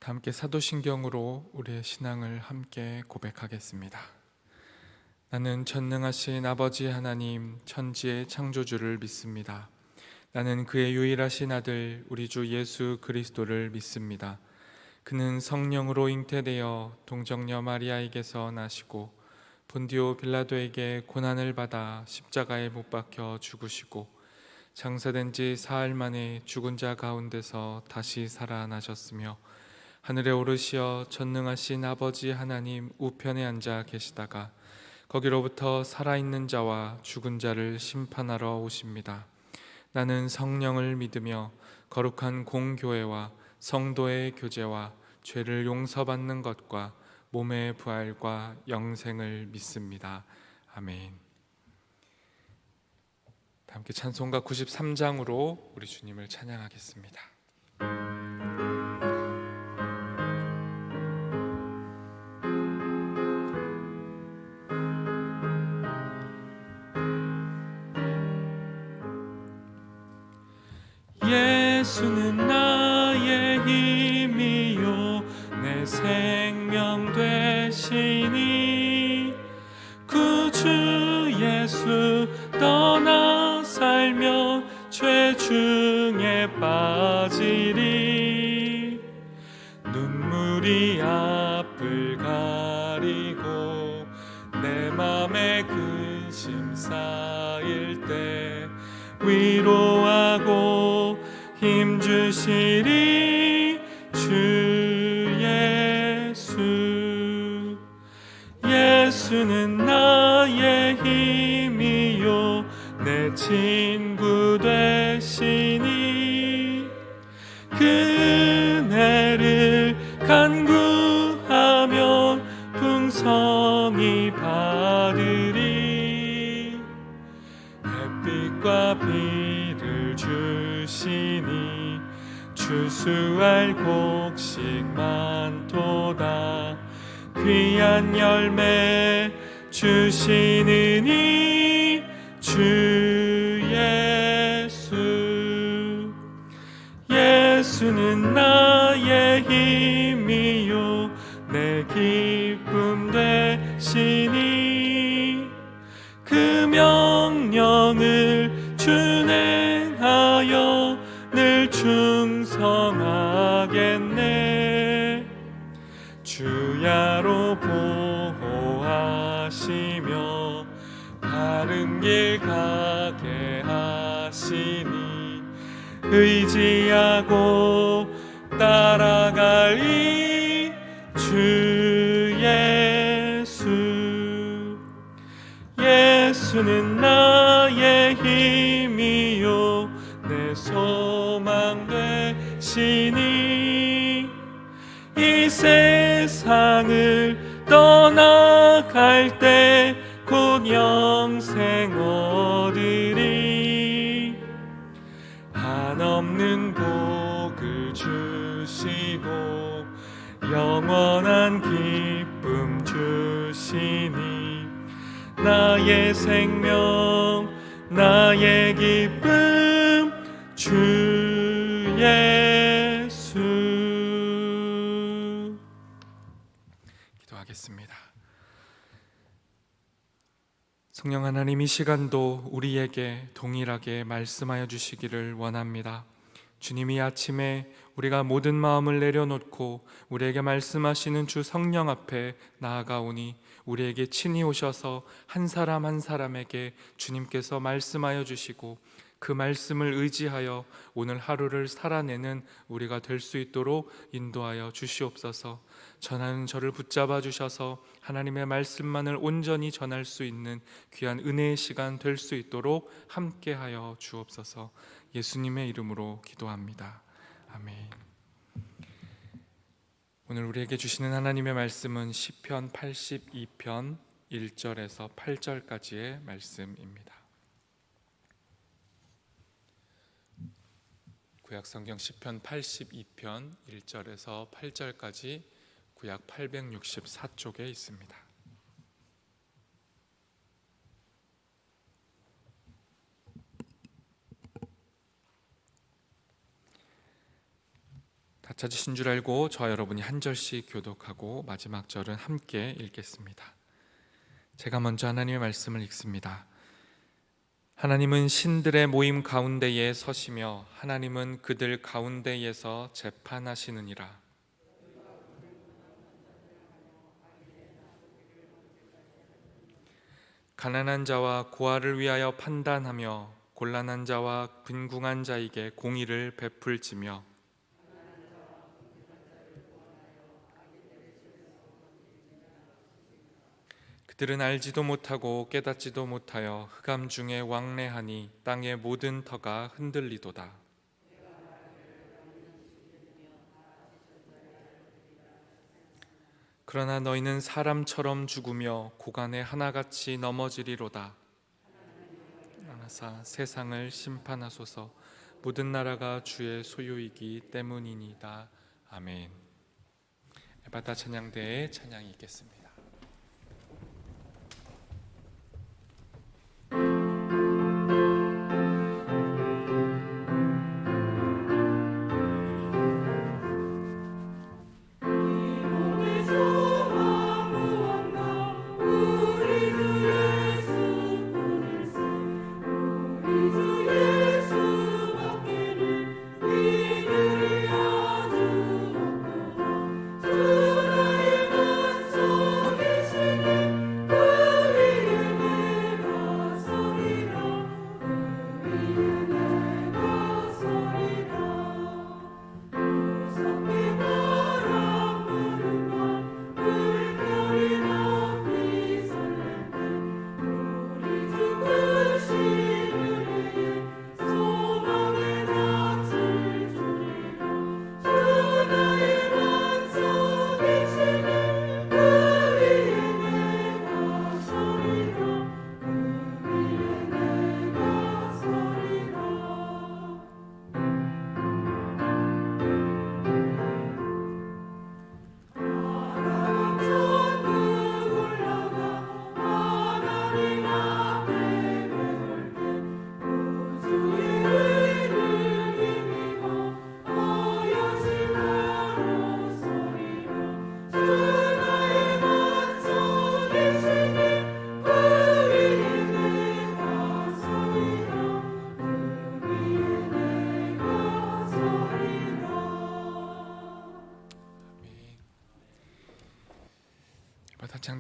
함께 사도신경으로 우리의 신앙을 함께 고백하겠습니다. 나는 전능하신 아버지 하나님 천지의 창조주를 믿습니다. 나는 그의 유일하신 아들 우리 주 예수 그리스도를 믿습니다. 그는 성령으로 잉태되어 동정녀 마리아에게서 나시고 본디오 빌라도에게 고난을 받아 십자가에 못 박혀 죽으시고 장사된 지 사흘 만에 죽은 자 가운데서 다시 살아나셨으며 하늘에 오르시어 전능하신 아버지 하나님 우편에 앉아 계시다가 거기로부터 살아있는 자와 죽은 자를 심판하러 오십니다. 나는 성령을 믿으며 거룩한 공교회와 성도의 교제와 죄를 용서받는 것과 몸의 부활과 영생을 믿습니다. 아멘. 함께 찬송가 93장으로 우리 주님을 찬양하겠습니다. 예수는 나의 힘이요 내 생명 되시니 구주 예수 떠나 살며 죄 중에 빠지리 눈물이 앞을 가리고 내 맘에 근심 쌓일 때 위로하고 힘주시리 주 예수. 예수는 나의 힘이요 내 친구 되시니 그 은혜를 간구하면 풍성히 받으리 햇빛과 비를 주시니 추수할 곡식 많도다 귀한 열매 주시느니 주 예수. 예수는 나의 힘이요 내 기쁨 되시니 그 명령을 준행하여 늘 충성하겠네. 주야로 보호하시며 바른 길 가게 하시니 의지하고 따라가리 주 예수. 예수는 나의 힘이요 내 소망 되시니 이 세상을 떠나갈 때 곧 영생 얻으리 한없는 복을 주시고 영원한 기쁨 주시니 나의 생명 나의 기쁨 주 예수. 기도하겠습니다. 성령 하나님, 이 시간도 우리에게 동일하게 말씀하여 주시기를 원합니다. 주님이 아침에 우리가 모든 마음을 내려놓고 우리에게 말씀하시는 주 성령 앞에 나아가오니 우리에게 친히 오셔서 한 사람 한 사람에게 주님께서 말씀하여 주시고 그 말씀을 의지하여 오늘 하루를 살아내는 우리가 될 수 있도록 인도하여 주시옵소서. 전하는 저를 붙잡아 주셔서 하나님의 말씀만을 온전히 전할 수 있는 귀한 은혜의 시간 될 수 있도록 함께하여 주옵소서. 예수님의 이름으로 기도합니다. 아멘. 오늘 우리에게 주시는 하나님의 말씀은 시편 82편 1절에서 8절까지의 말씀입니다. 구약성경 시편 82편 1절에서 8절까지 구약 864쪽에 있습니다. 다 찾으신 줄 알고 저와 여러분이 한 절씩 교독하고 마지막 절은 함께 읽겠습니다. 제가 먼저 하나님의 말씀을 읽습니다. 하나님은 신들의 모임 가운데에 서시며 하나님은 그들 가운데에서 재판하시느니라. 가난한 자와 고아를 위하여 판단하며 곤란한 자와 빈궁한 자에게 공의를 베풀지며 그들은 알지도 못하고 깨닫지도 못하여 흑암 중에 왕래하니 땅의 모든 터가 흔들리도다. 그러나 너희는 사람처럼 죽으며 고간에 하나같이 넘어지리로다. 하나사 세상을 심판하소서. 모든 나라가 주의 소유이기 때문이니이다. 아멘. 에바타 찬양대의 찬양이 있겠습니다.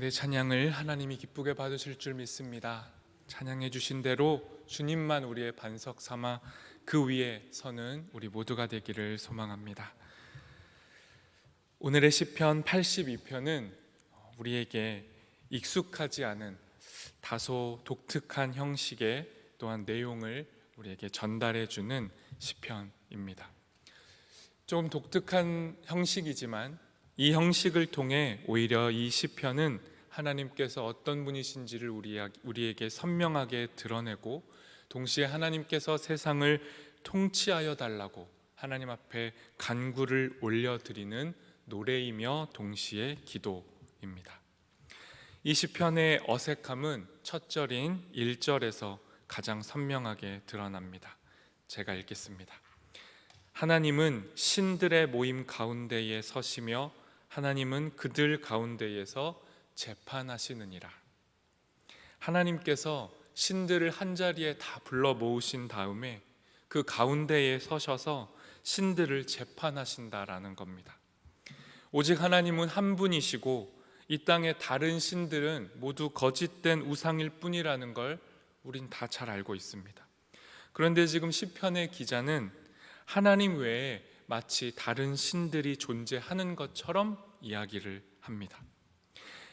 찬양대 찬양을 하나님이 기쁘게 받으실 줄 믿습니다. 찬양해 주신 대로 주님만 우리의 반석 삼아 그 위에 서는 우리 모두가 되기를 소망합니다. 오늘의 시편 82편은 우리에게 익숙하지 않은 다소 독특한 형식의 또한 내용을 우리에게 전달해 주는 시편입니다. 조금 독특한 형식이지만 이 형식을 통해 오히려 이 시편은 하나님께서 어떤 분이신지를 우리에게 선명하게 드러내고 동시에 하나님께서 세상을 통치하여 달라고 하나님 앞에 간구를 올려드리는 노래이며 동시에 기도입니다. 이 시편의 어색함은 첫 절인 1절에서 가장 선명하게 드러납니다. 제가 읽겠습니다. 하나님은 신들의 모임 가운데에 서시며 하나님은 그들 가운데에서 재판하시느니라. 하나님께서 신들을 한자리에 다 불러 모으신 다음에 그 가운데에 서셔서 신들을 재판하신다라는 겁니다. 오직 하나님은 한 분이시고 이 땅의 다른 신들은 모두 거짓된 우상일 뿐이라는 걸 우린 다 잘 알고 있습니다. 그런데 지금 시편의 기자는 하나님 외에 마치 다른 신들이 존재하는 것처럼 이야기를 합니다.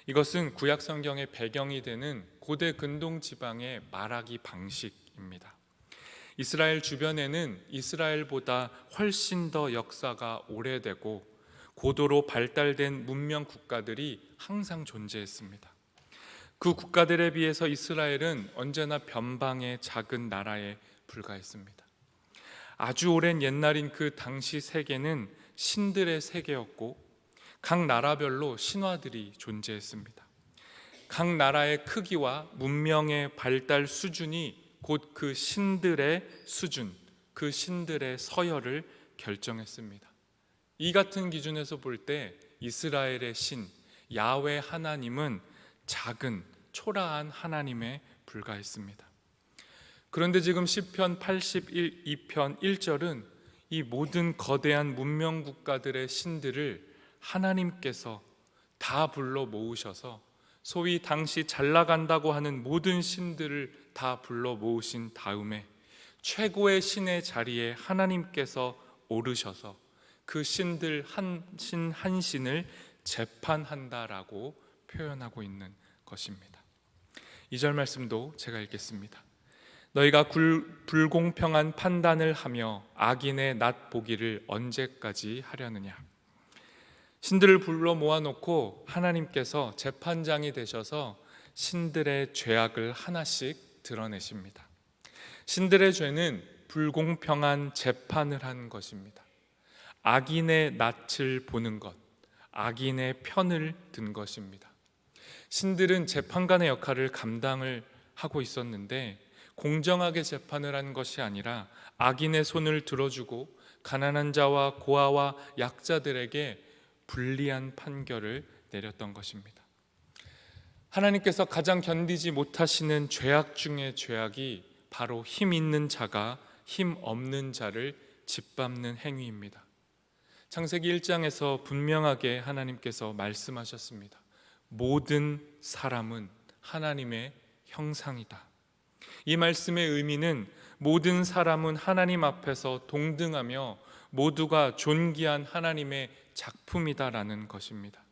이것은 구약 성경의 배경이 되는 고대 근동 지방의 말하기 방식입니다. 이스라엘 주변에는 이스라엘보다 훨씬 더 역사가 오래되고 고도로 발달된 문명 국가들이 항상 존재했습니다. 그 국가들에 비해서 이스라엘은 언제나 변방의 작은 나라에 불과했습니다. 아주 오랜 옛날인 그 당시 세계는 신들의 세계였고 각 나라별로 신화들이 존재했습니다. 각 나라의 크기와 문명의 발달 수준이 곧 그 신들의 수준, 그 신들의 서열을 결정했습니다. 이 같은 기준에서 볼 때 이스라엘의 신 야훼 하나님은 작은 초라한 하나님에 불과했습니다. 그런데 지금 시편 82편 1절은 이 모든 거대한 문명 국가들의 신들을 하나님께서 다 불러 모으셔서 소위 당시 잘 나간다고 하는 모든 신들을 다 불러 모으신 다음에 최고의 신의 자리에 하나님께서 오르셔서 그 신들 한 신을 재판한다라고 표현하고 있는 것입니다. 2절 말씀도 제가 읽겠습니다. 너희가 불공평한 판단을 하며 악인의 낫 보기를 언제까지 하려느냐. 신들을 불러 모아놓고 하나님께서 재판장이 되셔서 신들의 죄악을 하나씩 드러내십니다. 신들의 죄는 불공평한 재판을 한 것입니다. 악인의 낯을 보는 것, 악인의 편을 든 것입니다. 신들은 재판관의 역할을 감당을 하고 있었는데 공정하게 재판을 한 것이 아니라 악인의 손을 들어주고 가난한 자와 고아와 약자들에게 불리한 판결을 내렸던 것입니다. 하나님께서 가장 견디지 못하시는 죄악 중의 죄악이 바로 힘 있는 자가 힘 없는 자를 짓밟는 행위입니다. 창세기 1장에서 분명하게 하나님께서 말씀하셨습니다. 모든 사람은 하나님의 형상이다. 이 말씀의 의미는 모든 사람은 하나님 앞에서 동등하며 모두가 존귀한 하나님의 작품이다라는 것입니다.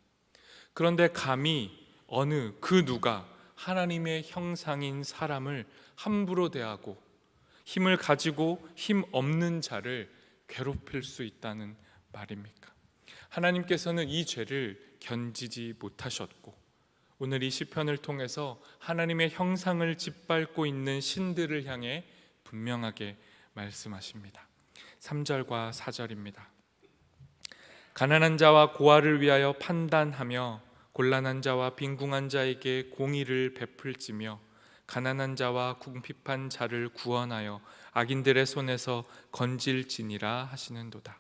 그런데 감히 어느 그 누가 하나님의 형상인 사람을 함부로 대하고 힘을 가지고 힘 없는 자를 괴롭힐 수 있다는 말입니까? 하나님께서는 이 죄를 견디지 못하셨고 오늘 이 시편을 통해서 하나님의 형상을 짓밟고 있는 신들을 향해 분명하게 말씀하십니다. 3절과 4절입니다. 가난한 자와 고아를 위하여 판단하며 곤란한 자와 빈궁한 자에게 공의를 베풀지며 가난한 자와 궁핍한 자를 구원하여 악인들의 손에서 건질지니라 하시는도다.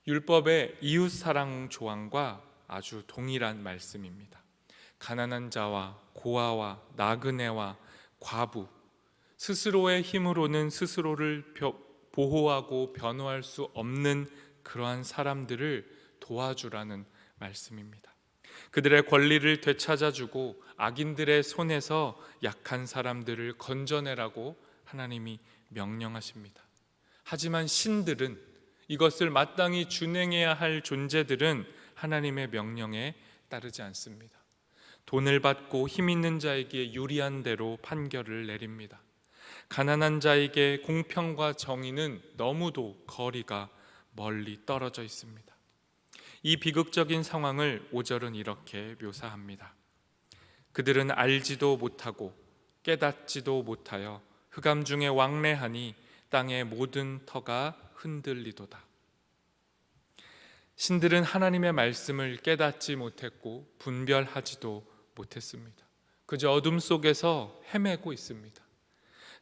율법의 이웃사랑 조항과 아주 동일한 말씀입니다. 가난한 자와 고아와 나그네와 과부, 스스로의 힘으로는 스스로를 보호하고 변호할 수 없는 그러한 사람들을 도와주라는 말씀입니다. 그들의 권리를 되찾아주고 악인들의 손에서 약한 사람들을 건져내라고 하나님이 명령하십니다. 하지만 신들은, 이것을 마땅히 준행해야 할 존재들은 하나님의 명령에 따르지 않습니다. 돈을 받고 힘 있는 자에게 유리한 대로 판결을 내립니다. 가난한 자에게 공평과 정의는 너무도 거리가 멀리 떨어져 있습니다. 이 비극적인 상황을 5절은 이렇게 묘사합니다. 그들은 알지도 못하고 깨닫지도 못하여 흑암 중에 왕래하니 땅의 모든 터가 흔들리도다. 신들은 하나님의 말씀을 깨닫지 못했고 분별하지도 못했습니다. 그저 어둠 속에서 헤매고 있습니다.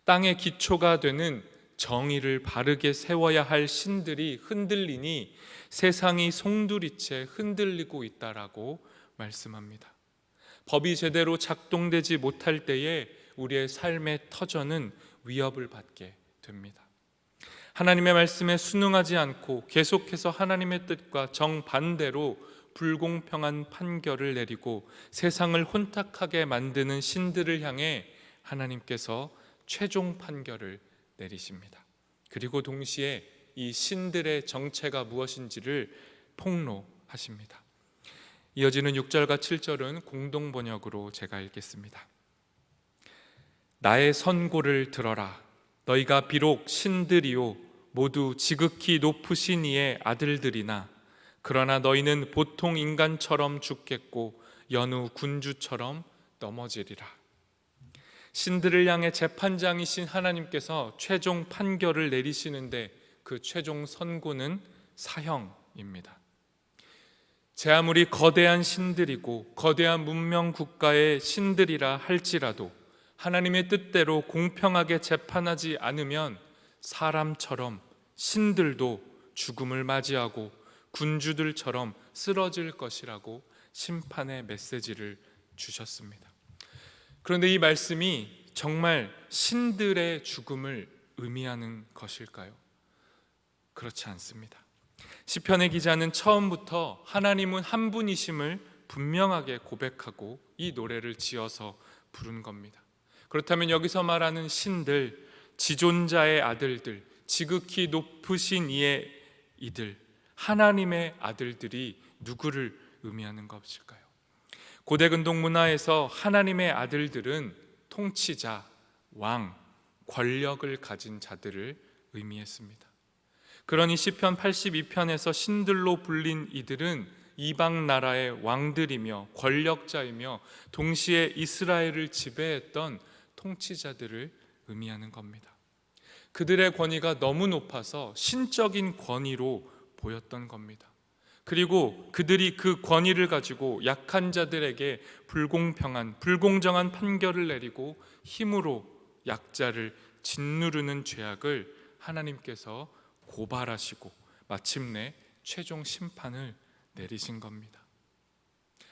땅의 기초가 되는 정의를 바르게 세워야 할 신들이 흔들리니 세상이 송두리째 흔들리고 있다라고 말씀합니다. 법이 제대로 작동되지 못할 때에 우리의 삶의 터전은 위협을 받게 됩니다. 하나님의 말씀에 순응하지 않고 계속해서 하나님의 뜻과 정반대로 불공평한 판결을 내리고 세상을 혼탁하게 만드는 신들을 향해 하나님께서 최종 판결을 내리십니다. 그리고 동시에 이 신들의 정체가 무엇인지를 폭로하십니다. 이어지는 6절과 7절은 공동 번역으로 제가 읽겠습니다. 나의 선고를 들어라. 너희가 비록 신들이요 모두 지극히 높으신 이의 아들들이나 그러나 너희는 보통 인간처럼 죽겠고 여느 군주처럼 넘어지리라. 신들을 향해 재판장이신 하나님께서 최종 판결을 내리시는데 그 최종 선고는 사형입니다. 제 아무리 거대한 신들이고 거대한 문명 국가의 신들이라 할지라도 하나님의 뜻대로 공평하게 재판하지 않으면 사람처럼 신들도 죽음을 맞이하고 군주들처럼 쓰러질 것이라고 심판의 메시지를 주셨습니다. 그런데 이 말씀이 정말 신들의 죽음을 의미하는 것일까요? 그렇지 않습니다. 시편의 기자는 처음부터 하나님은 한 분이심을 분명하게 고백하고 이 노래를 지어서 부른 겁니다. 그렇다면 여기서 말하는 신들, 지존자의 아들들, 지극히 높으신 이의 이들, 하나님의 아들들이 누구를 의미하는 것일까요? 고대 근동 문화에서 하나님의 아들들은 통치자, 왕, 권력을 가진 자들을 의미했습니다. 그러니 시편 82편에서 신들로 불린 이들은 이방 나라의 왕들이며 권력자이며 동시에 이스라엘을 지배했던 통치자들을 의미하는 겁니다. 그들의 권위가 너무 높아서 신적인 권위로 보였던 겁니다. 그리고 그들이 그 권위를 가지고 약한 자들에게 불공정한 판결을 내리고 힘으로 약자를 짓누르는 죄악을 하나님께서 고발하시고 마침내 최종 심판을 내리신 겁니다.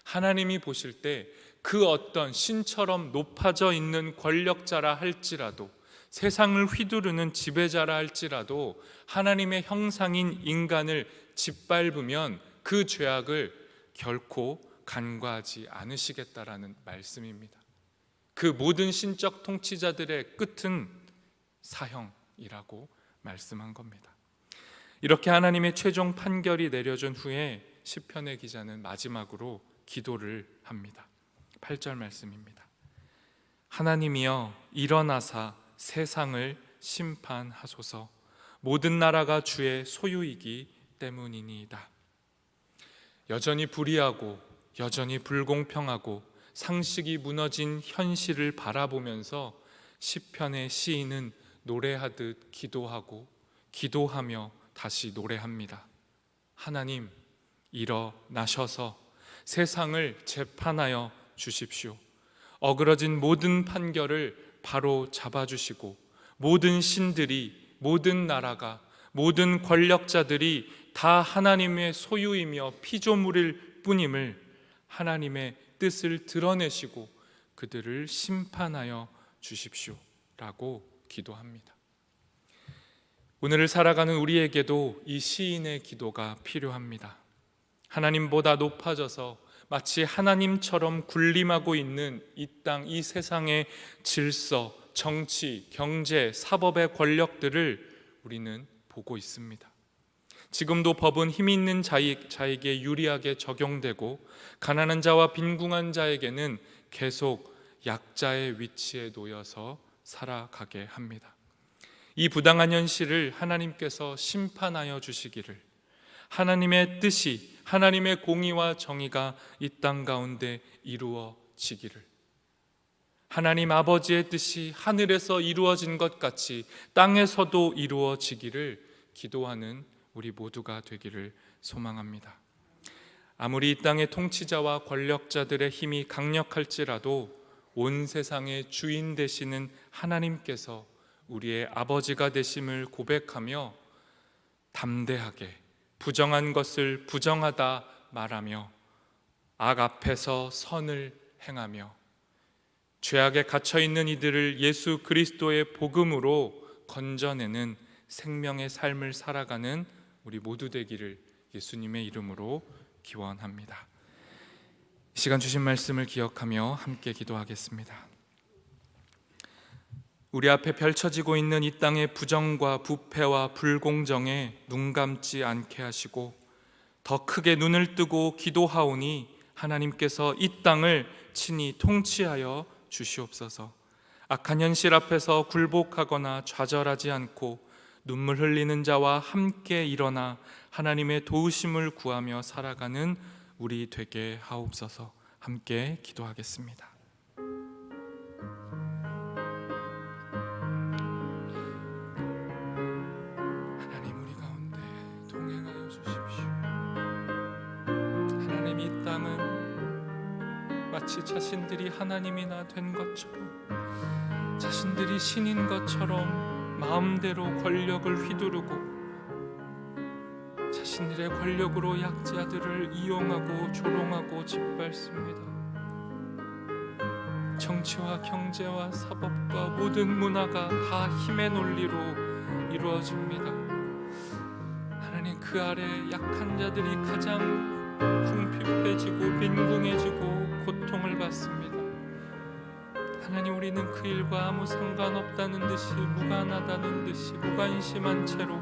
하나님이 보실 때 그 어떤 신처럼 높아져 있는 권력자라 할지라도, 세상을 휘두르는 지배자라 할지라도 하나님의 형상인 인간을 짓밟으면 그 죄악을 결코 간과하지 않으시겠다라는 말씀입니다. 그 모든 신적 통치자들의 끝은 사형이라고 말씀한 겁니다. 이렇게 하나님의 최종 판결이 내려진 후에 시편의 기자는 마지막으로 기도를 합니다. 8절 말씀입니다. 하나님이여 일어나사 세상을 심판하소서. 모든 나라가 주의 소유이기 때문이니이다. 여전히 불의하고 여전히 불공평하고 상식이 무너진 현실을 바라보면서 시편의 시인은 노래하듯 기도하며 다시 노래합니다. 하나님 일어나셔서 세상을 재판하여 주십시오. 어그러진 모든 판결을 바로 잡아주시고 모든 신들이, 모든 나라가, 모든 권력자들이 다 하나님의 소유이며 피조물일 뿐임을 하나님의 뜻을 드러내시고 그들을 심판하여 주십시오 라고 기도합니다. 오늘을 살아가는 우리에게도 이 시인의 기도가 필요합니다. 하나님보다 높아져서 마치 하나님처럼 군림하고 있는 이 땅, 이 세상의 질서, 정치, 경제, 사법의 권력들을 우리는 보고 있습니다. 지금도 법은 힘 있는 자에게 유리하게 적용되고 가난한 자와 빈궁한 자에게는 계속 약자의 위치에 놓여서 살아가게 합니다. 이 부당한 현실을 하나님께서 심판하여 주시기를, 하나님의 뜻이, 하나님의 공의와 정의가 이 땅 가운데 이루어지기를, 하나님 아버지의 뜻이 하늘에서 이루어진 것 같이 땅에서도 이루어지기를 기도하는 우리 모두가 되기를 소망합니다. 아무리 이 땅의 통치자와 권력자들의 힘이 강력할지라도 온 세상의 주인 되시는 하나님께서 우리의 아버지가 되심을 고백하며 담대하게 부정한 것을 부정하다 말하며 악 앞에서 선을 행하며 죄악에 갇혀있는 이들을 예수 그리스도의 복음으로 건져내는 생명의 삶을 살아가는 우리 모두 되기를 예수님의 이름으로 기원합니다. 이 시간 주신 말씀을 기억하며 함께 기도하겠습니다. 우리 앞에 펼쳐지고 있는 이 땅의 부정과 부패와 불공정에 눈 감지 않게 하시고 더 크게 눈을 뜨고 기도하오니 하나님께서 이 땅을 친히 통치하여 주시옵소서. 악한 현실 앞에서 굴복하거나 좌절하지 않고 눈물 흘리는 자와 함께 일어나 하나님의 도우심을 구하며 살아가는 우리 되게 하옵소서. 함께 기도하겠습니다. 하나님, 우리 가운데 동행하여 주십시오. 하나님, 이 땅은 마치 자신들이 하나님이나 된 것처럼, 자신들이 신인 것처럼 마음대로 권력을 휘두르고 자신들이 자신들의 권력으로 약자들을 이용하고 조롱하고 짓밟습니다. 정치와 경제와 사법과 모든 문화가 다 힘의 논리로 이루어집니다. 하나님, 그 아래 약한 자들이 가장 궁핍해지고 빈궁해지고 고통을 받습니다. 하나님, 우리는 그 일과 아무 상관없다는 듯이, 무관하다는 듯이 무관심한 채로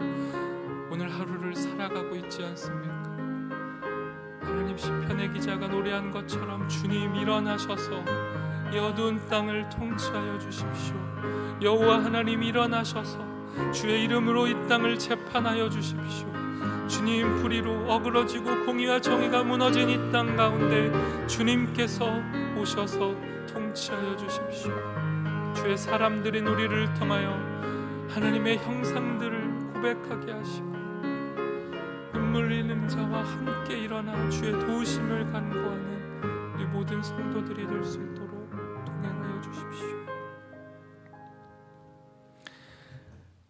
오늘 하루를 살아가고 있지 않습니까? 하나님, 시편의 기자가 노래한 것처럼 주님 일어나셔서 이 어두운 땅을 통치하여 주십시오. 여호와 하나님 일어나셔서 주의 이름으로 이 땅을 재판하여 주십시오. 주님 불의로 어그러지고 공의와 정의가 무너진 이 땅 가운데 주님께서 오셔서 통치하여 주십시오. 주의 사람들인 우리를 통하여 하나님의 형상들을 고백하게 하시고 눈물 흘리는 자와 함께 일어나 주의 도우심을 간구하는 우리 모든 성도들이 될 수 있도록 동행하여 주십시오.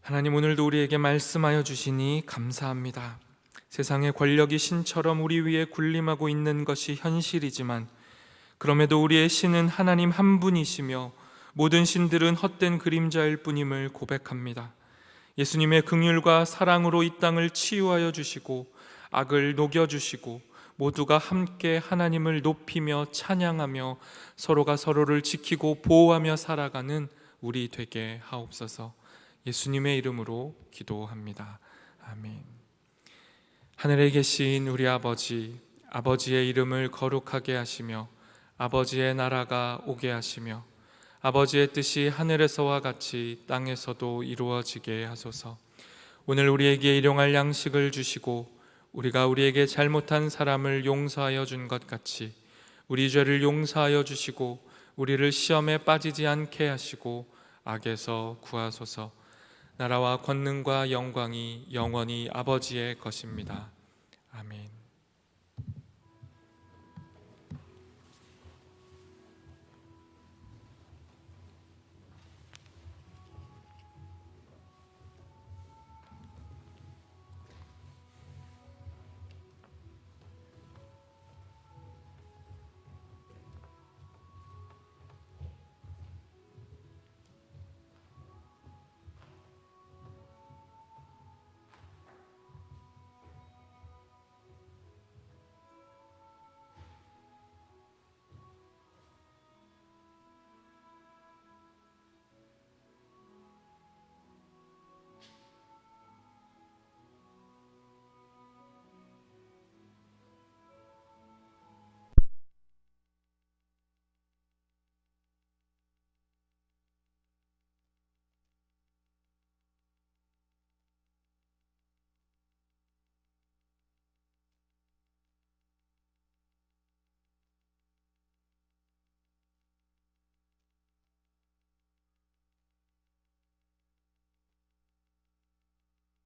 하나님, 오늘도 우리에게 말씀하여 주시니 감사합니다. 세상의 권력이 신처럼 우리 위에 군림하고 있는 것이 현실이지만 그럼에도 우리의 신은 하나님 한 분이시며 모든 신들은 헛된 그림자일 뿐임을 고백합니다. 예수님의 긍휼과 사랑으로 이 땅을 치유하여 주시고 악을 녹여주시고 모두가 함께 하나님을 높이며 찬양하며 서로가 서로를 지키고 보호하며 살아가는 우리 되게 하옵소서. 예수님의 이름으로 기도합니다. 아멘. 하늘에 계신 우리 아버지, 아버지의 이름을 거룩하게 하시며 아버지의 나라가 오게 하시며 아버지의 뜻이 하늘에서와 같이 땅에서도 이루어지게 하소서. 오늘 우리에게 일용할 양식을 주시고 우리가 우리에게 잘못한 사람을 용서하여 준 것 같이 우리 죄를 용서하여 주시고 우리를 시험에 빠지지 않게 하시고 악에서 구하소서. 나라와 권능과 영광이 영원히 아버지의 것입니다. 아멘.